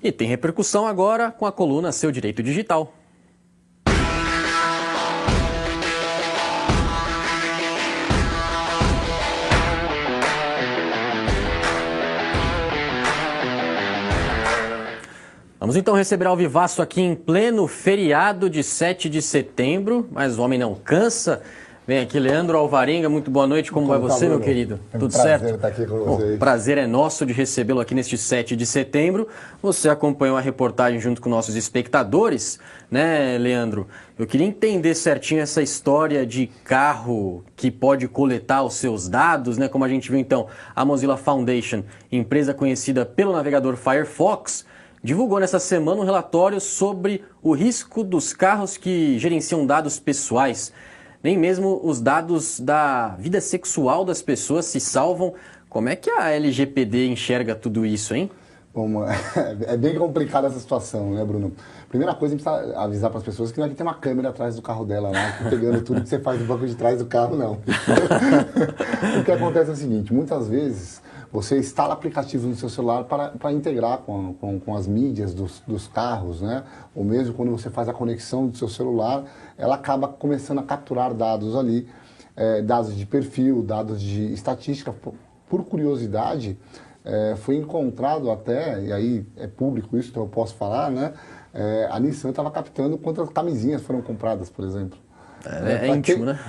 E tem repercussão agora com a coluna Seu Direito Digital. Vamos então receber ao vivaço aqui em pleno feriado de 7 de setembro, mas o homem não cansa. Vem aqui, Leandro Alvarenga, muito boa noite, como vai você, meu querido? Tudo certo? Prazer estar aqui com vocês. O prazer é nosso de recebê-lo aqui neste 7 de setembro. Você acompanhou a reportagem junto com nossos espectadores, né, Leandro? Eu queria entender certinho essa história de carro que pode coletar os seus dados, né? Como a gente viu então, a Mozilla Foundation, empresa conhecida pelo navegador Firefox, divulgou nessa semana um relatório sobre o risco dos carros que gerenciam dados pessoais. Nem mesmo os dados da vida sexual das pessoas se salvam. Como é que a LGPD enxerga tudo isso, hein? Bom, é bem complicada essa situação, né, Bruno? Primeira coisa, a gente precisa avisar para as pessoas que não é que tem uma câmera atrás do carro dela, né? Pegando tudo que você faz no banco de trás do carro, não. O que acontece é o seguinte, muitas vezes você instala aplicativos no seu celular para integrar com as mídias dos carros, né? Ou mesmo quando você faz a conexão do seu celular, ela acaba começando a capturar dados ali, dados de perfil, dados de estatística. Por curiosidade, foi encontrado até, e aí é público isso, então eu posso falar, né? A Nissan estava captando quantas camisinhas foram compradas, por exemplo. É íntimo, né?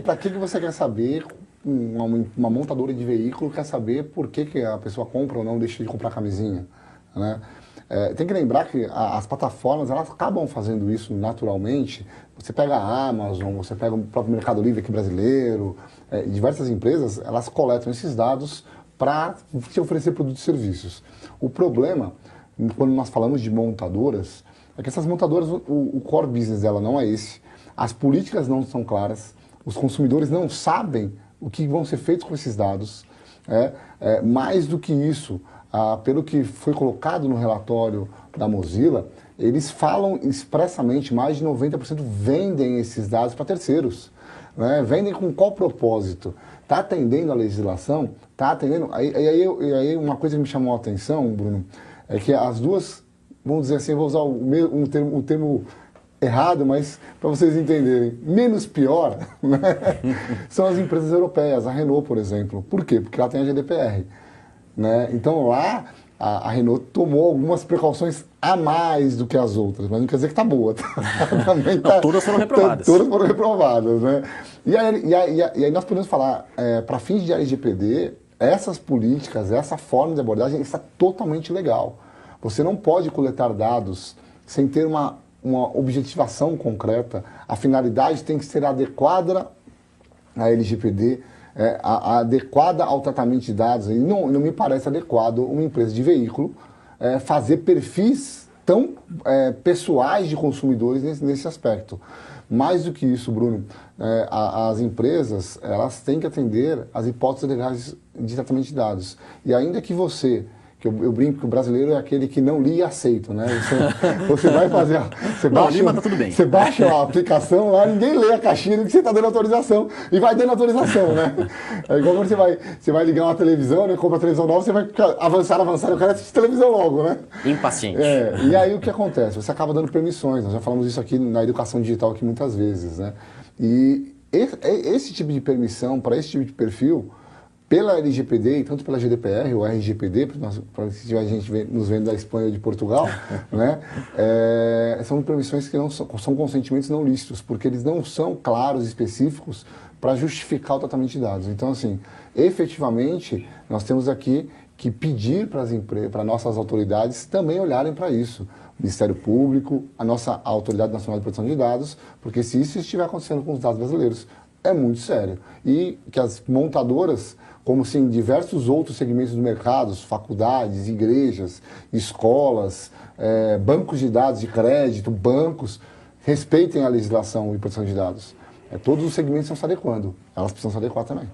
Para que você quer saber? Uma montadora de veículo quer saber por que a pessoa compra ou não deixa de comprar camisinha, né? Tem que lembrar que as plataformas, elas acabam fazendo isso naturalmente. Você pega a Amazon, você pega o próprio Mercado Livre aqui brasileiro, diversas empresas, elas coletam esses dados para te oferecer produtos e serviços. O problema, quando nós falamos de montadoras, é que essas montadoras, o core business dela não é esse, as políticas não são claras, os consumidores não sabem o que vão ser feitos com esses dados. Mais do que isso, pelo que foi colocado no relatório da Mozilla, eles falam expressamente, mais de 90% vendem esses dados para terceiros. Né? Vendem com qual propósito? Está atendendo a legislação? Está atendendo... Aí uma coisa que me chamou a atenção, Bruno, é que as duas, vamos dizer assim, eu vou usar um termo errado, mas para vocês entenderem, menos pior, né? São as empresas europeias, a Renault, por exemplo. Por quê? Porque ela tem a GDPR. Né? Então lá a Renault tomou algumas precauções a mais do que as outras, mas não quer dizer que está boa. Também não, todas foram reprovadas. Todas foram reprovadas, né? E aí nós podemos falar, para fins de LGPD, essas políticas, essa forma de abordagem está totalmente legal. Você não pode coletar dados sem ter uma objetivação concreta. A finalidade tem que ser adequada à LGPD, adequada ao tratamento de dados. E não me parece adequado uma empresa de veículo fazer perfis tão pessoais de consumidores nesse aspecto. Mais do que isso, Bruno, as empresas, elas têm que atender às hipóteses legais de tratamento de dados. E ainda que você... Eu brinco que o brasileiro é aquele que não lia e aceita, né? Você vai fazer... Tá tudo bem. Você baixa a aplicação lá, ninguém lê a caixinha que você está dando autorização. E vai dando autorização, né? É igual quando você vai ligar uma televisão, né? Compra uma televisão nova, você vai avançar, eu quero assistir televisão logo, né? Impaciente. E aí o que acontece? Você acaba dando permissões. Nós já falamos isso aqui na educação digital aqui muitas vezes, né? E esse tipo de permissão, para esse tipo de perfil... Pela LGPD e tanto pela GDPR ou RGPD, para se tiver gente nos vendo da Espanha ou de Portugal, né, são permissões que não são consentimentos não lícitos, porque eles não são claros e específicos para justificar o tratamento de dados. Então, assim, efetivamente, nós temos aqui que pedir para nossas autoridades também olharem para isso. O Ministério Público, a nossa Autoridade Nacional de Proteção de Dados, porque se isso estiver acontecendo com os dados brasileiros, é muito sério. E que as montadoras, como se em diversos outros segmentos do mercado, faculdades, igrejas, escolas, bancos de dados de crédito, bancos, respeitem a legislação de proteção de dados. Todos os segmentos estão se adequando, elas precisam se adequar também.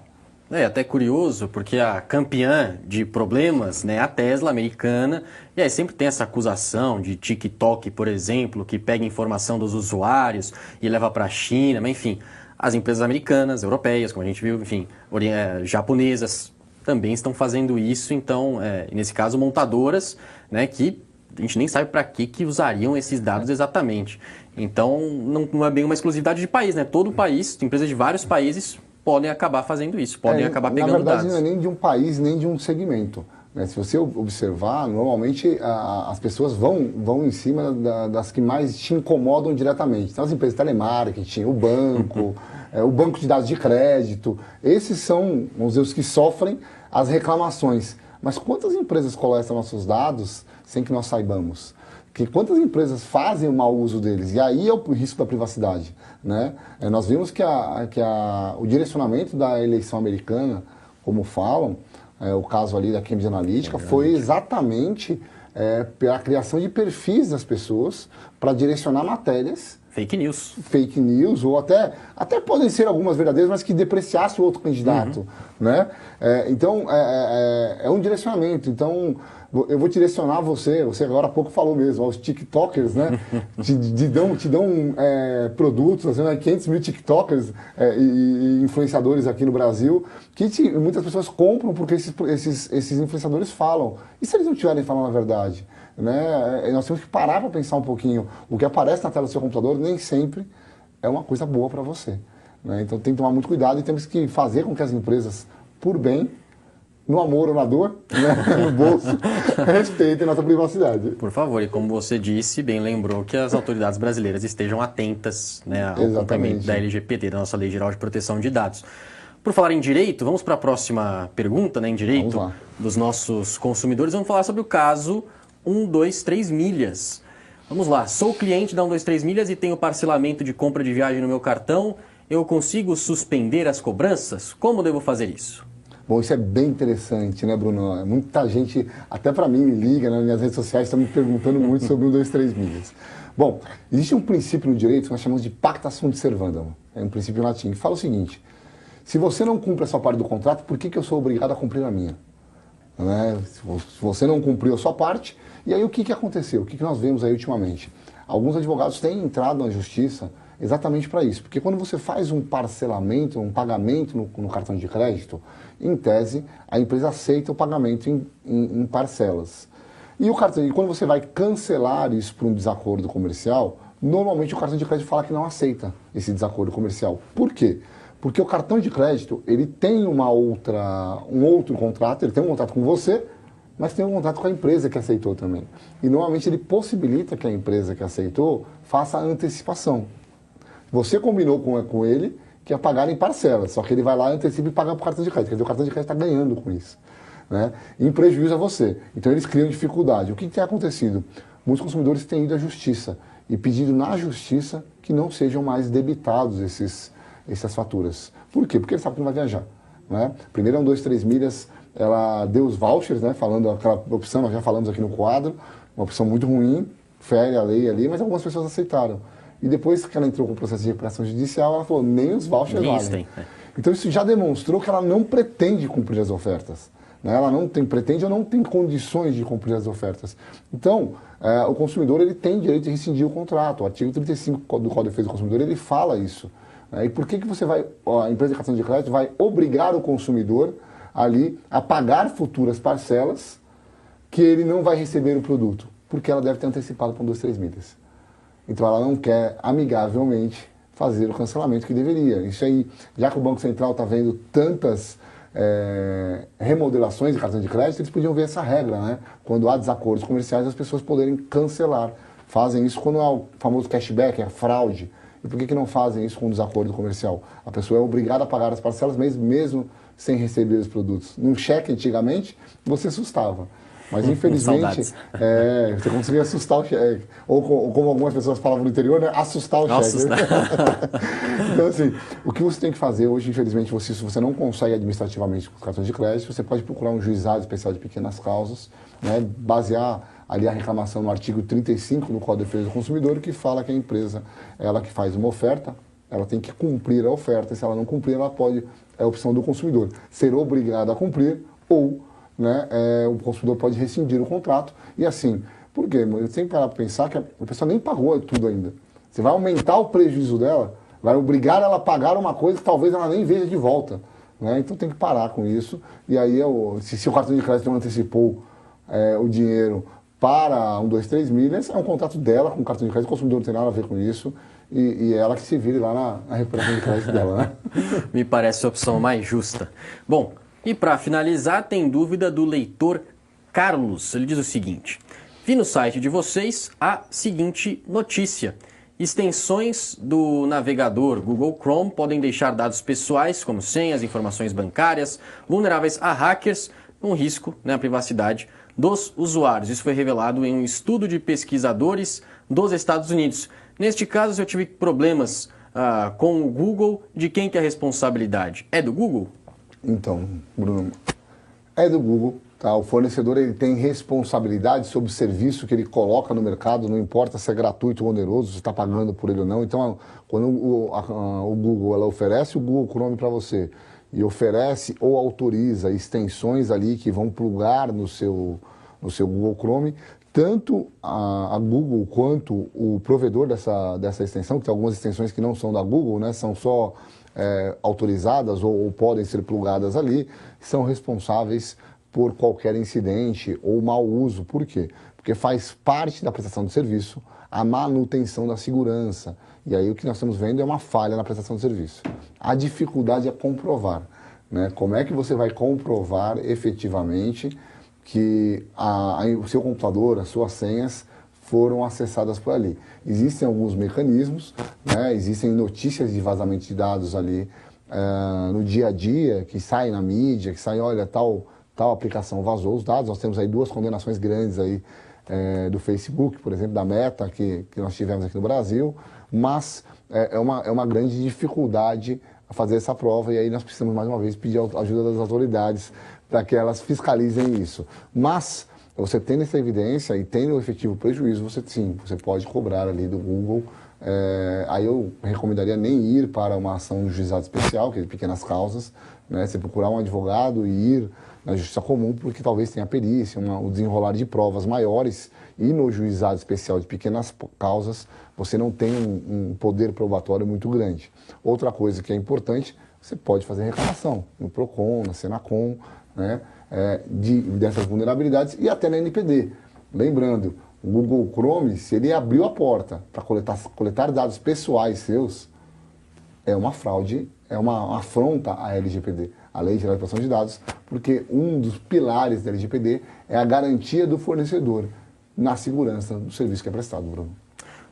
É até curioso, porque a campeã de problemas, né, a Tesla americana, e aí sempre tem essa acusação de TikTok, por exemplo, que pega informação dos usuários e leva para a China, mas enfim... As empresas americanas, europeias, como a gente viu, enfim, japonesas também estão fazendo isso. Então, nesse caso, montadoras, né, que a gente nem sabe para que usariam esses dados exatamente. Então, não é bem uma exclusividade de país, né? Todo país, empresas de vários países podem acabar fazendo isso, podem acabar pegando dados. Na verdade, não é nem de um país, nem de um segmento. Né? Se você observar, normalmente as pessoas vão em cima das que mais te incomodam diretamente. Então, as empresas de telemarketing, o banco, o banco de dados de crédito, esses são, vamos dizer, os que sofrem as reclamações. Mas quantas empresas coletam nossos dados sem que nós saibamos? Quantas empresas fazem o mau uso deles? E aí é o risco da privacidade. Né? Nós vimos que o direcionamento da eleição americana, como falam, o caso ali da Cambridge Analytica, foi exatamente pela criação de perfis das pessoas para direcionar matérias. Fake news. Fake news, ou até podem ser algumas verdadeiras, mas que depreciasse o outro candidato. Né? Então, é um direcionamento. Então, eu vou direcionar você agora há pouco falou mesmo, aos TikTokers, né? te dão produtos, assim, né? 500 mil TikTokers e influenciadores aqui no Brasil, que muitas pessoas compram porque esses influenciadores falam. E se eles não estiverem falando a verdade? Né? Nós temos que parar para pensar um pouquinho. O que aparece na tela do seu computador nem sempre é uma coisa boa para você. Né? Então tem que tomar muito cuidado e temos que fazer com que as empresas, por bem, no amor ou na dor, né? No bolso, respeitem nossa privacidade. Por favor, e como você disse, bem lembrou que as autoridades brasileiras estejam atentas, né, ao cumprimento da LGPD, da nossa Lei Geral de Proteção de Dados. Por falar em direito, vamos para a próxima pergunta, né, em direito dos nossos consumidores. Vamos falar sobre o caso 123 Milhas. Vamos lá, sou cliente da 123 Milhas e tenho parcelamento de compra de viagem no meu cartão. Eu consigo suspender as cobranças? Como devo fazer isso? Bom, isso é bem interessante, né, Bruno? Muita gente, até para mim, me liga, né, nas minhas redes sociais, está me perguntando muito sobre 123 Milhas. Bom, existe um princípio no direito que nós chamamos de pacta sunt servanda. É um princípio em latim que fala o seguinte: se você não cumpre a sua parte do contrato, por que eu sou obrigado a cumprir a minha? Né? Se você não cumpriu a sua parte, e aí o que aconteceu? O que nós vemos aí ultimamente? Alguns advogados têm entrado na justiça exatamente para isso, porque quando você faz um parcelamento, um pagamento no cartão de crédito, em tese, a empresa aceita o pagamento em parcelas. E quando você vai cancelar isso por um desacordo comercial, normalmente o cartão de crédito fala que não aceita esse desacordo comercial. Por quê? Porque o cartão de crédito, ele tem um outro contrato, ele tem um contrato com você, mas tem um contrato com a empresa que aceitou também. E normalmente ele possibilita que a empresa que aceitou faça a antecipação. Você combinou com ele que ia pagar em parcelas, só que ele vai lá, antecipa e paga para o cartão de crédito. Quer dizer, o cartão de crédito está ganhando com isso. Né? Em prejuízo a você. Então eles criam dificuldade. O que tem acontecido? Muitos consumidores têm ido à justiça e pedido na justiça que não sejam mais debitados essas faturas. Por quê? Porque ele sabe que não vai viajar. Né? Primeiro, 123 Milhas, ela deu os vouchers, né? Falando aquela opção, nós já falamos aqui no quadro, uma opção muito ruim, fere a lei ali, mas algumas pessoas aceitaram. E depois que ela entrou com o processo de recuperação judicial, ela falou, nem os vouchers valem. Então isso já demonstrou que ela não pretende cumprir as ofertas. Né? Ela não pretende ou não tem condições de cumprir as ofertas. Então, o consumidor ele tem direito de rescindir o contrato. O artigo 35 do Código de Defesa do Consumidor, ele fala isso. E por que a empresa de cartão de crédito vai obrigar o consumidor ali a pagar futuras parcelas que ele não vai receber o produto? Porque ela deve ter antecipado para 123 Milhas. Então ela não quer amigavelmente fazer o cancelamento que deveria. Isso aí, já que o Banco Central está vendo tantas remodelações de cartão de crédito, eles podiam ver essa regra, né? Quando há desacordos comerciais, as pessoas poderem cancelar. Fazem isso quando há o famoso cashback, a fraude. E por que não fazem isso com um desacordo comercial? A pessoa é obrigada a pagar as parcelas mesmo sem receber os produtos. Num cheque, antigamente, você assustava. Mas, infelizmente, você conseguia assustar o cheque. Ou como algumas pessoas falavam no interior, né? Assustar o cheque. Então, assim, o que você tem que fazer hoje, infelizmente, se você não consegue administrativamente com os cartões de crédito, você pode procurar um juizado especial de pequenas causas, né? Basear ali a reclamação no artigo 35 do Código de Defesa do Consumidor, que fala que a empresa, ela que faz uma oferta, ela tem que cumprir a oferta. Se ela não cumprir, ela pode, é a opção do consumidor, ser obrigado a cumprir ou... Né, o consumidor pode rescindir o contrato. E assim, por quê? Eu tenho que parar para pensar que a pessoa nem pagou tudo ainda. Você vai aumentar o prejuízo dela, vai obrigar ela a pagar uma coisa que talvez ela nem veja de volta. Né? Então tem que parar com isso. E aí, se o cartão de crédito não antecipou o dinheiro para 1, 2, 3 milhas, é um contrato dela com o cartão de crédito, o consumidor não tem nada a ver com isso, e ela que se vire lá na recuperação de crédito dela, né? Me parece a opção mais justa. Bom, e para finalizar, tem dúvida do leitor Carlos. Ele diz o seguinte: vi no site de vocês a seguinte notícia. Extensões do navegador Google Chrome podem deixar dados pessoais, como senhas, informações bancárias, vulneráveis a hackers, com risco à privacidade dos usuários. Isso foi revelado em um estudo de pesquisadores dos Estados Unidos. Neste caso, se eu tive problemas com o Google, de quem que é a responsabilidade? É do Google? Então, Bruno, é do Google. Tá? O fornecedor ele tem responsabilidade sobre o serviço que ele coloca no mercado, não importa se é gratuito ou oneroso, se está pagando por ele ou não. Então, quando o Google ela oferece o Google Chrome para você e oferece ou autoriza extensões ali que vão plugar no seu Google Chrome, tanto a Google quanto o provedor dessa extensão, que tem algumas extensões que não são da Google, né, são só autorizadas ou podem ser plugadas ali, são responsáveis por qualquer incidente ou mau uso. Por quê? Porque faz parte da prestação de serviço a manutenção da segurança. E aí o que nós estamos vendo é uma falha na prestação de serviço. A dificuldade é comprovar, né? Como é que você vai comprovar efetivamente que o seu computador, as suas senhas foram acessadas por ali? Existem alguns mecanismos, né? Existem notícias de vazamento de dados ali no dia a dia, que saem na mídia, que saem, olha, tal aplicação vazou os dados. Nós temos aí 2 condenações grandes aí do Facebook, por exemplo, da Meta, que nós tivemos aqui no Brasil, mas é uma grande dificuldade a fazer essa prova, e aí nós precisamos mais uma vez pedir a ajuda das autoridades para que elas fiscalizem isso. Mas você tendo essa evidência e tendo o efetivo prejuízo, você pode cobrar ali do Google. Aí eu recomendaria nem ir para uma ação de juizado especial, que é de pequenas causas, né? Você procurar um advogado e ir na justiça comum, porque talvez tenha perícia, o desenrolar de provas maiores, e no juizado especial de pequenas causas você não tem um poder probatório muito grande. Outra coisa que é importante, você pode fazer reclamação no Procon, na Senacom, né, dessas vulnerabilidades, e até na NPD. Lembrando, o Google Chrome, se ele abriu a porta para coletar dados pessoais seus, é uma fraude, é uma afronta à LGPD, a Lei Geral de Proteção de Dados, porque um dos pilares da LGPD é a garantia do fornecedor na segurança do serviço que é prestado, Bruno.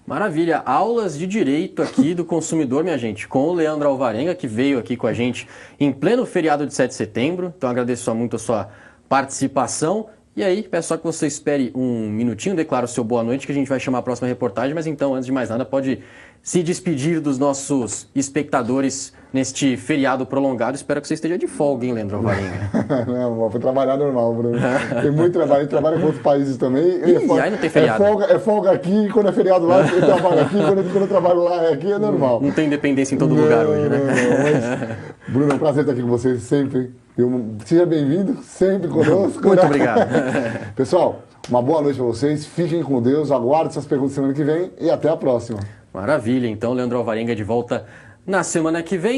Maravilha, aulas de direito aqui do consumidor, minha gente, com o Leandro Alvarenga, que veio aqui com a gente em pleno feriado de 7 de setembro. Então agradeço muito a sua participação. E aí, peço só que você espere um minutinho, declare o seu boa noite, que a gente vai chamar a próxima reportagem. Mas então, antes de mais nada, pode se despedir dos nossos espectadores neste feriado prolongado. Espero que você esteja de folga, hein, Leandro Alvarenga? Não, foi trabalhar normal, Bruno. Tem muito trabalho, a gente trabalha com outros países também. Aí não tem feriado. É folga aqui, quando é feriado lá, eu trabalho aqui, quando eu trabalho lá, aqui é normal. Não tem independência em todo lugar hoje, né? Mas, Bruno, é um prazer estar aqui com vocês sempre. Seja bem-vindo, sempre conosco. Muito obrigado. Pessoal, uma boa noite para vocês, fiquem com Deus, aguardem suas perguntas semana que vem e até a próxima. Maravilha, então Leandro Alvarenga de volta na semana que vem.